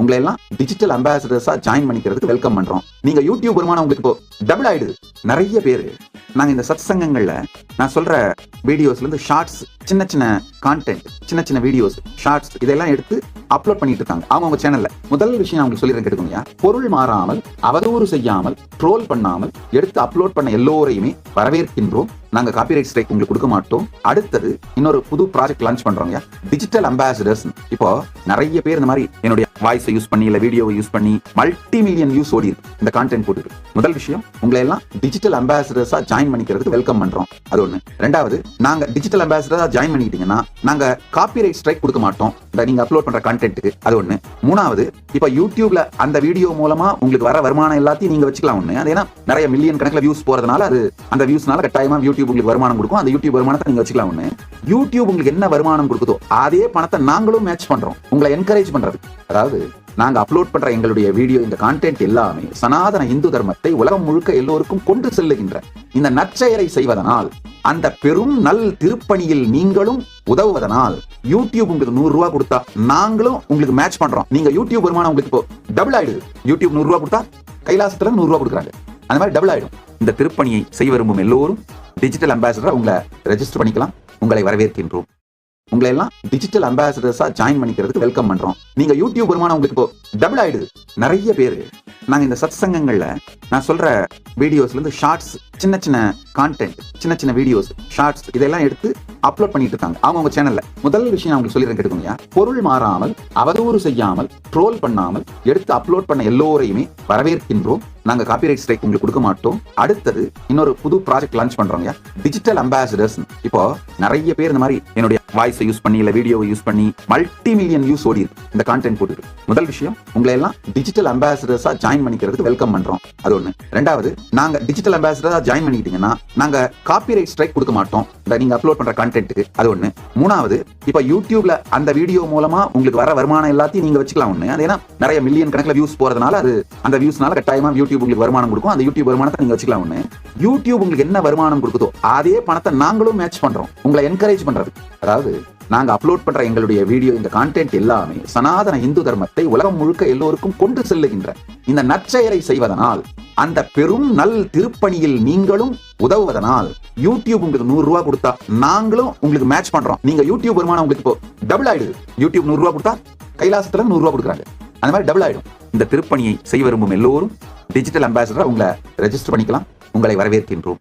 உங்களை எல்லாம் digital அம்பாசிடர்ஸா join பண்ணிக்கிறதுக்கு வெல்கம் பண்றோம். நீங்க யூடியூப் வருமானம் உங்களுக்கு இப்போ டபுள் ஆயிடுது. நிறைய பேர் நாங்க இந்த சத் சங்கங்கள்ல நான் சொல்ற வீடியோஸ்ல இருந்து ஷார்ட்ஸ், சின்ன சின்ன கான்டென்ட், சின்ன சின்ன வீடியோஸ், ஷார்ட்ஸ் இதெல்லாம் எடுத்து அப்லோட் பண்ணிட்டு இருக்காங்க அவங்க சேனல்ல. முதல் விஷயம் அவங்களுக்கு சொல்லிடுறேன், கேட்டுக்கோங்க. பொருள் மாறாமல், அவதூறு செய்யாமல், ட்ரோல் பண்ணாமல் எடுத்து அப்லோட் பண்ண எல்லோரையுமே வரவேற்கின்றோம். நாங்க காப்பிரைட் ஸ்ட்ரைக் உங்களுக்கு கொடுக்க மாட்டோம். அடுத்தது இன்னொரு புது ப்ராஜெக்ட் லான்ச் பண்றோங்க, டிஜிட்டல் அம்பாசிடர்ஸ். இப்போ நிறைய பேர் இந்த மாதிரி என்னுடைய வாய்ஸை யூஸ் பண்ணி இல்ல வீடியோவை யூஸ் பண்ணி மல்டி மில்லியன் வியூஸ் ஓடி இருக்கு இந்த கான்டென்ட் போட்டு. முதல் விஷயம், உங்களை எல்லாம் டிஜிட்டல் அம்பாசிடர்ஸா ஜாயின் பண்ணிக்கிறதுக்கு வெல்கம் பண்றோம். அது ஒண்ணு. ரெண்டாவது, நாங்க டிஜிட்டல் அம்பாசிடரா ஜாயின் பண்ணிக்கிட்டீங்கன்னா நாங்க காப்பிரைட் ஸ்ட்ரைக் கொடுக்க மாட்டோம் நீங்க அப்லோட் பண்ற கான்டென்ட்டுக்கு. அது ஒண்ணு. மூணாவது, இப்ப யூடியூப்ல அந்த வீடியோ மூலமா உங்களுக்கு வர வருமானம் எல்லாத்தையும் நீங்க வச்சுக்கலாம். ஒண்ணு, அது ஏன்னா நிறைய மில்லியன் கணக்குல வியூஸ் போறதுனால அது அந்த வியூஸ்னால கட்டாயமா யூடியூப் உங்களுக்கு வருமானம் கொடுக்கும். அந்த யூடியூப் வருமானத்தை நீங்க வச்சுக்கலாம். ஒண்ணு, யூடியூப் உங்களுக்கு என்ன வருமானம் கொடுக்குதோ அதே பணத்தை நாங்களும் மேட்ச் பண்றோம் உங்களை என்கரேஜ் பண்றது. அதாவது நாங்க அப்லோட் பண்ற எங்களுடைய வீடியோ, இந்த கான்டென்ட் எல்லாமே சனாதன இந்து தர்மத்தை உலகம் முழுக்க எல்லோருக்கும் கொண்டு செல்லுகின்ற இந்த நற்செயலை செய்வதனால், அந்த பெரும் நல் திருப்பணியில் நீங்களும் உதவுவதனால் யூடியூப் உங்களுக்கு 100 ரூபாய் கொடுத்தா நாங்களும் உங்களுக்கு மேட்ச் பண்றோம். நீங்க யூடியூப் வருமானம் உங்களுக்கு இப்போ டபுள் ஆயிடுது. யூடியூப் 100 ரூபாய் கொடுத்தா கைலாசத்துல 100 ரூபாய் கொடுக்குறாங்க. அந்த மாதிரி டபுள் ஆயிடும். இந்த திருப்பணியை செய்ய விரும்பும் எல்லோரும் டிஜிட்டல் அம்பாசிடரா உங்களை ரெஜிஸ்டர் பண்ணிக்கலாம். உங்களை வரவேற்கின்றோம். உங்களை எல்லாம் டிஜிட்டல் அம்பாசிடர்ஸா ஜாயின் பண்ணிக்கிறதுக்கு வெல்கம் பண்றோம். நீங்க யூடியூப் வருமானம் உங்களுக்கு இப்போ டபுள் ஆயிடுது. நிறைய பேர் நாங்க இந்த சத் சங்கங்கள்ல நான் சொல்ற வீடியோஸ்ல இருந்து ஷார்ட்ஸ், சின்ன சின்ன கான்டென்ட், சின்ன சின்ன வீடியோஸ், ஷார்ட்ஸ் இதெல்லாம் எடுத்து அப்லோட் பண்ணிட்டு இருக்காங்க அவங்க சேனல்ல. முதல் விஷயம் அவங்களுக்கு சொல்லிடுறேன், கேட்டுக்கோங்க. பொருள் மாறாமல், அவதூறு செய்யாமல், ட்ரோல் பண்ணாமல் எடுத்து அப்லோட் பண்ண எல்லோரையுமே வரவேற்கின்றோம். நாங்க காப்பிரைட் ஸ்ட்ரைக் உங்களுக்கு கொடுக்க மாட்டோம். அடுத்தது இன்னொரு புது ப்ராஜெக்ட் லான்ச் பண்றோங்க, டிஜிட்டல் அம்பாசிடர்ஸ். இப்போ நிறைய பேர் இந்த மாதிரி என்னுடைய வாய்ஸை யூஸ் பண்ணி இல்ல வீடியோவை யூஸ் பண்ணி மல்டி மில்லியன் வியூஸ் ஓடி இருக்கு இந்த கான்டென்ட் போட்டு. முதல் விஷயம், உங்களை எல்லாம் டிஜிட்டல் அம்பாசிடர்ஸா ஜாயின் பண்ணிக்கிறதுக்கு வெல்கம் பண்றோம். அது ஒண்ணு. ரெண்டாவது, நாங்க டிஜிட்டல் அம்பாசிடரா ஜாயின் பண்ணிக்கிட்டீங்கன்னா நாங்க காப்பிரைட் ஸ்ட்ரைக் கொடுக்க மாட்டோம் நீங்க அப்லோட் பண்ற கான்டென்ட்டுக்கு. அது ஒண்ணு. மூணாவது, இப்ப யூடியூப்ல அந்த வீடியோ மூலமா உங்களுக்கு வர வருமானம் எல்லாத்தையும் நீங்க வச்சுக்கலாம். ஒண்ணு, அது ஏன்னா நிறைய மில்லியன் கணக்குல வியூஸ் போறதுனால அது அந்த வியூஸ்னால கட்டாயமா யூடியூப் உங்களுக்கு வருமானம் கொடுக்கும். அந்த யூடியூப் வருமானத்தை நீங்க வச்சுக்கலாம். ஒண்ணு, யூடியூப் உங்களுக்கு என்ன வருமானம் கொடுக்குதோ அதே பணத்தை நாங்களும் மேட்ச் பண்றோம் உங்களை என்கரேஜ் பண்றது. அதாவது நாங்க அப்லோட் பண்ற எங்களுடைய வீடியோ, இந்த கான்டென்ட் எல்லாமே சனாதன இந்து தர்மத்தை உலகம் முழுக்க எல்லோருக்கும் கொண்டு செல்லுகின்ற இந்த நற்செயலை செய்வதனால், அந்த பெரும் நல் திருப்பணியில் நீங்களும் உதவுவதனால் யூடியூப் உங்களுக்கு 100 ரூபாய் கொடுத்தா நாங்களும் உங்களுக்கு மேட்ச் பண்றோம். நீங்க யூடியூப் வருமானம் உங்களுக்கு இப்போ டபுள் ஆயிடுது. யூடியூப் 100 ரூபாய் கொடுத்தா கைலாசத்துல 100 ரூபாய் கொடுக்குறாங்க. அந்த மாதிரி டபுள் ஆயிடும். இந்த திருப்பணியை செய்ய விரும்பும் எல்லோரும் டிஜிட்டல் அம்பாசிடரா உங்களை ரெஜிஸ்டர் பண்ணிக்கலாம். உங்களை வரவேற்கின்றோம்.